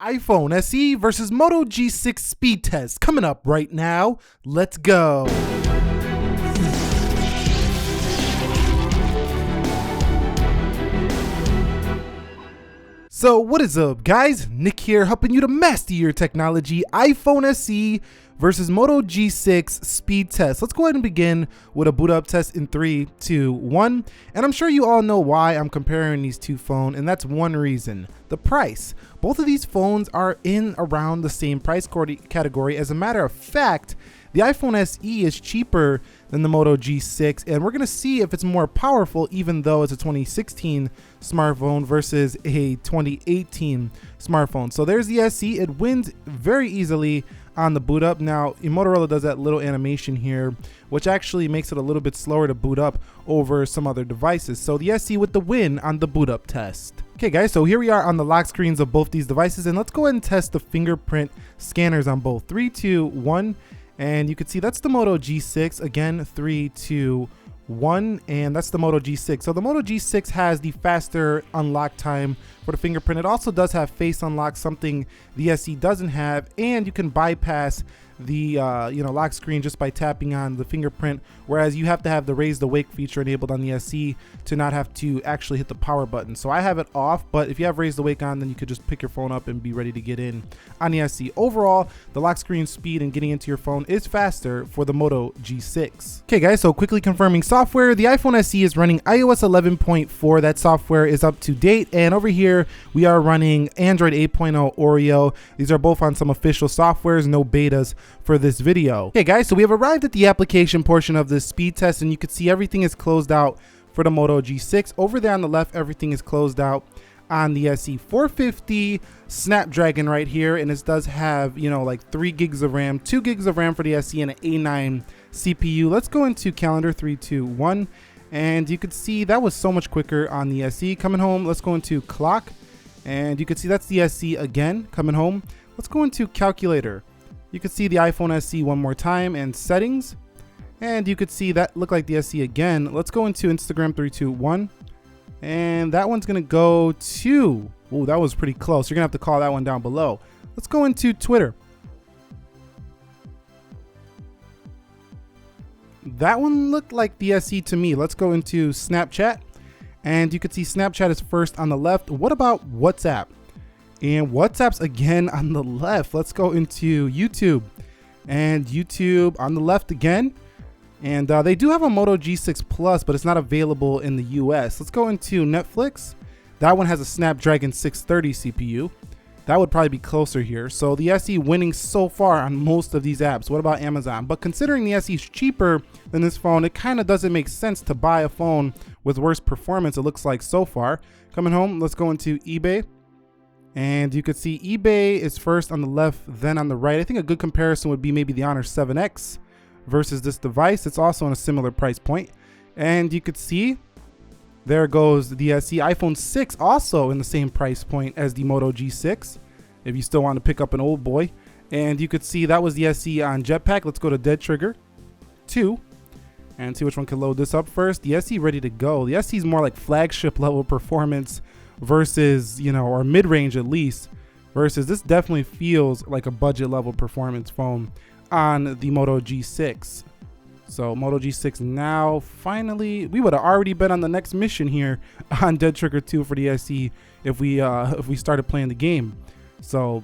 iPhone SE versus Moto G6 Speed Test coming up right now. Let's go. So what is up, guys? Nick here, helping you to master your technology. iPhone SE versus Moto G6 Speed Test. Let's go ahead and begin with a boot up test in 3, 2, 1. And I'm sure you all know why I'm comparing these two phones, and that's one reason: the price. Both of these phones are in around the same price category. As a matter of fact, the iPhone SE is cheaper than the Moto G6, and we're gonna see if it's more powerful, even though it's a 2016 smartphone versus a 2018 smartphone. So there's the SE. It wins very easily on the boot up. Now, Motorola does that little animation here, which actually makes it a little bit slower to boot up over some other devices. So the SE with the win on the boot up test. Okay guys, so here we are on the lock screens of both these devices, and let's go ahead and test the fingerprint scanners on both. 3, 2, 1. And you can see that's the Moto G6. Again, 3, 2, 1, and that's the Moto G6. So the Moto G6 has the faster unlock time for the fingerprint. It also does have face unlock, something the SE doesn't have, and you can bypass the lock screen just by tapping on the fingerprint, whereas you have to have the raise the wake feature enabled on the SE to not have to actually hit the power button. So I have it off, but if you have raise the wake on, then you could just pick your phone up and be ready to get in on the SE. Overall, the lock screen speed and getting into your phone is faster for the Moto G6. Okay guys, so quickly confirming software. The iPhone SE is running iOS 11.4. That software is up to date, and over here we are running Android 8.0 Oreo. These are both on some official softwares, no betas for this video. Okay guys, so we have arrived at the application portion of this speed test, and you can see everything is closed out for the Moto G6. Over there on the left, everything is closed out on the SE. 450 Snapdragon right here, and it does have, like 3 gigs of RAM, 2 gigs of RAM for the SE, and an A9 CPU. Let's go into calendar. 3, 2, 1, and you can see that was so much quicker on the SE. Coming home, let's go into clock, and you can see that's the SE again coming home. Let's go into calculator. You can see the iPhone SE one more time, and settings, and you could see that look like the SE again. Let's go into Instagram. 3, 2, 1, and that one's gonna go to, oh, that was pretty close. You're gonna have to call that one down below. Let's go into Twitter. That one looked like the SE to me. Let's go into Snapchat, and you can see Snapchat is first on the left. What about WhatsApp? And WhatsApp's again on the left. Let's go into YouTube, and YouTube on the left again. And they do have a Moto G6 Plus, but it's not available in the US. Let's go into Netflix. That one has a Snapdragon 630 CPU. That would probably be closer here. So the SE winning so far on most of these apps. What about Amazon? But considering the SE is cheaper than this phone, it kind of doesn't make sense to buy a phone with worse performance, it looks like so far. Coming home, let's go into eBay. And you could see eBay is first on the left, then on the right. I think a good comparison would be maybe the Honor 7X versus this device. It's also on a similar price point. And you could see there goes the SE. iPhone 6 also in the same price point as the Moto G6, if you still want to pick up an old boy. And you could see that was the SE on Jetpack. Let's go to Dead Trigger 2 and see which one can load this up first. The SE ready to go. The SE is more like flagship level performance versus, or mid-range at least, versus this definitely feels like a budget level performance phone on the Moto G6. So Moto G6 now, finally, we would have already been on the next mission here on Dead Trigger 2 for the SE if we started playing the game. So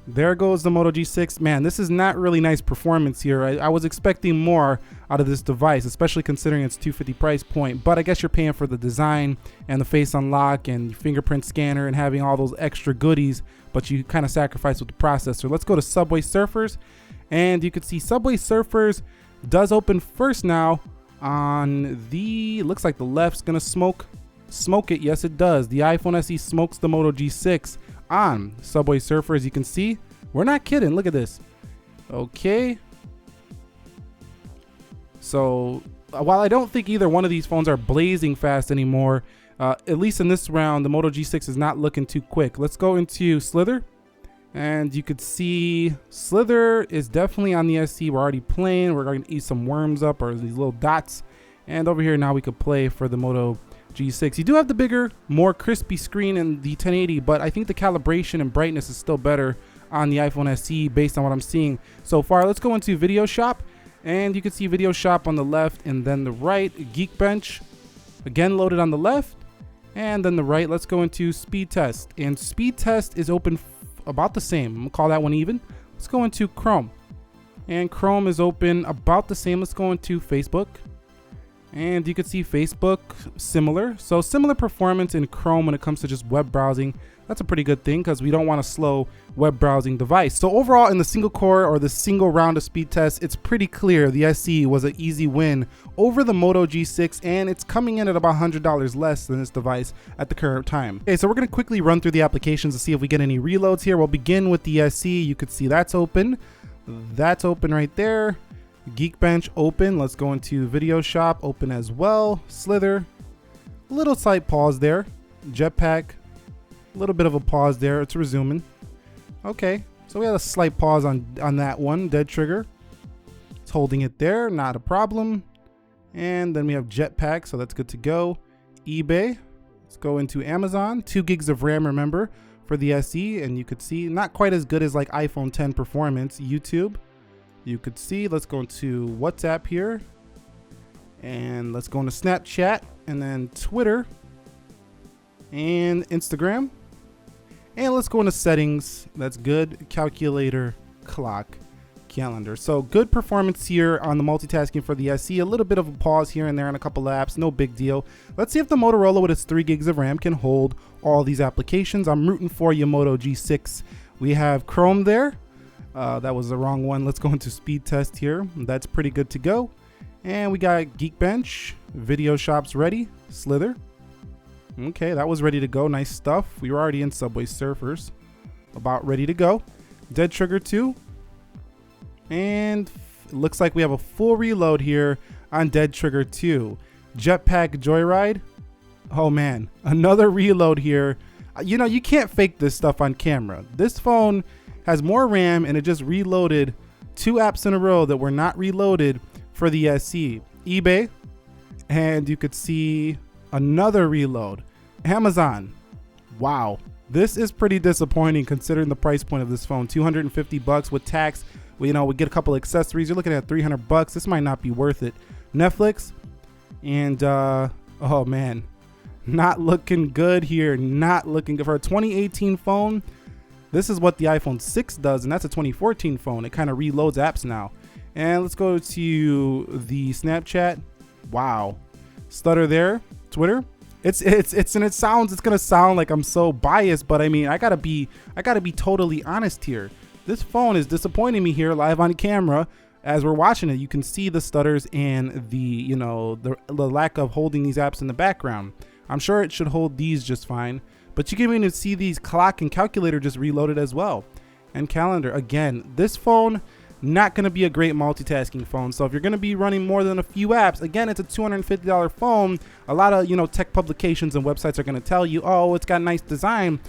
there goes the Moto G6. Man, this is not really nice performance here. I was expecting more out of this device, especially considering its $250 price point. But I guess you're paying for the design and the face unlock and fingerprint scanner and having all those extra goodies, but you kind of sacrifice with the processor. Let's go to Subway Surfers, and you can see Subway Surfers does open first now on the, looks like the left's gonna smoke it. Yes, it does. The iPhone SE smokes the Moto G6 on Subway Surfer. As you can see, we're not kidding. Look at this. Okay, so while I don't think either one of these phones are blazing fast anymore, at least in this round, the Moto G6 is not looking too quick. Let's go into Slither, and you could see Slither is definitely on the SE. We're already playing. We're going to eat some worms up, or these little dots, and over here now we could play for the Moto G6. You do have the bigger, more crispy screen in the 1080, but I think the calibration and brightness is still better on the iPhone SE based on what I'm seeing so far. Let's go into Video Shop, and you can see Video Shop on the left and then the right. Geekbench, again loaded on the left, and then the right. Let's go into Speed Test, and Speed Test is open about the same. I'm gonna call that one even. Let's go into Chrome, and Chrome is open about the same. Let's go into Facebook, and you can see Facebook similar. So similar performance in Chrome when it comes to just web browsing. That's a pretty good thing because we don't want a slow web browsing device. So overall, in the single core or the single round of speed test, it's pretty clear the SE was an easy win over the Moto G6, and it's coming in at about $100 less than this device at the current time. Okay, so we're gonna quickly run through the applications to see if we get any reloads here. We'll begin with the SE. You could see that's open. That's open right there. Geekbench open. Let's go into Video Shop, open as well. Slither, little slight pause there. Jetpack, a little bit of a pause there. It's resuming. Okay, so we had a slight pause on that one. Dead Trigger, it's holding it there, not a problem. And then we have Jetpack, so that's good to go. eBay, let's go into Amazon. 2 gigs of RAM, remember, for the SE, and you could see not quite as good as like iPhone 10 performance. YouTube, you could see. Let's go into WhatsApp here, and let's go into Snapchat, and then Twitter and Instagram. And let's go into settings. That's good. Calculator, clock, calendar. So good performance here on the multitasking for the SE. A little bit of a pause here and there on a couple of apps. No big deal. Let's see if the Motorola with its 3 gigs of RAM can hold all these applications. I'm rooting for you, Moto G6. We have Chrome there. That was the wrong one. Let's go into Speed Test here. That's pretty good to go. And we got Geekbench. Video Shop's ready. Slither. Okay, that was ready to go. Nice stuff. We were already in Subway Surfers. About ready to go. Dead Trigger 2. And it looks like we have a full reload here on Dead Trigger 2. Jetpack Joyride. Oh man, another reload here. You know, you can't fake this stuff on camera. This phone has more RAM, and it just reloaded 2 apps in a row that were not reloaded for the SE. eBay, and you could see another reload. Amazon, wow, this is pretty disappointing considering the price point of this phone. $250 with tax. You know, we get a couple accessories. You're looking at $300. This might not be worth it. Netflix, and oh man, not looking good here. Not looking good for a 2018 phone. This is what the iPhone 6 does, and that's a 2014 phone. It kind of reloads apps now. And let's go to the Snapchat. Wow, stutter there. Twitter. It's gonna sound like I'm so biased, but I mean, I gotta be totally honest here. This phone is disappointing me here live on camera as we're watching it. You can see the stutters and the, you know, the lack of holding these apps in the background. I'm sure it should hold these just fine, but you can even see these clock and calculator just reloaded as well. And calendar, again, this phone, not going to be a great multitasking phone. So if you're going to be running more than a few apps, again, it's a $250 phone. A lot of, you know, tech publications and websites are going to tell you, oh, it's got nice design.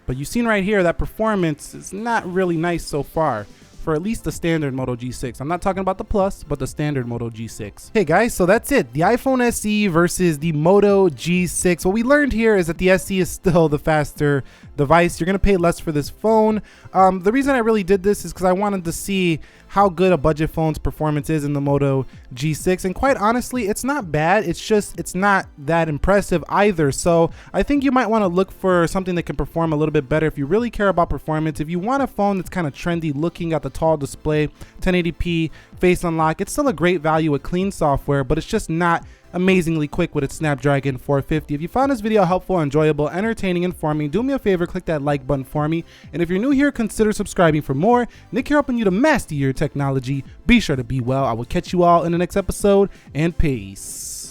But you've seen right here that performance is not really nice so far for at least the standard Moto G6. I'm not talking about the Plus, but the standard Moto G6. Hey guys, so that's it. The iPhone SE versus the Moto G6. What we learned here is that the SE is still the faster device. You're gonna pay less for this phone. The reason I really did this is because I wanted to see how good a budget phone's performance is in the Moto G6, and quite honestly, it's not bad. It's not that impressive either. So I think you might want to look for something that can perform a little bit better if you really care about performance. If you want a phone that's kind of trendy looking, at the tall display, 1080p, face unlock, it's still a great value with clean software, but it's just not amazingly quick with its Snapdragon 450. If you found this video helpful, enjoyable, entertaining, informing, do me a favor, click that like button for me. And if you're new here, consider subscribing for more. Nick here helping you to master your technology. Be sure to be well. I will catch you all in the next episode, and peace.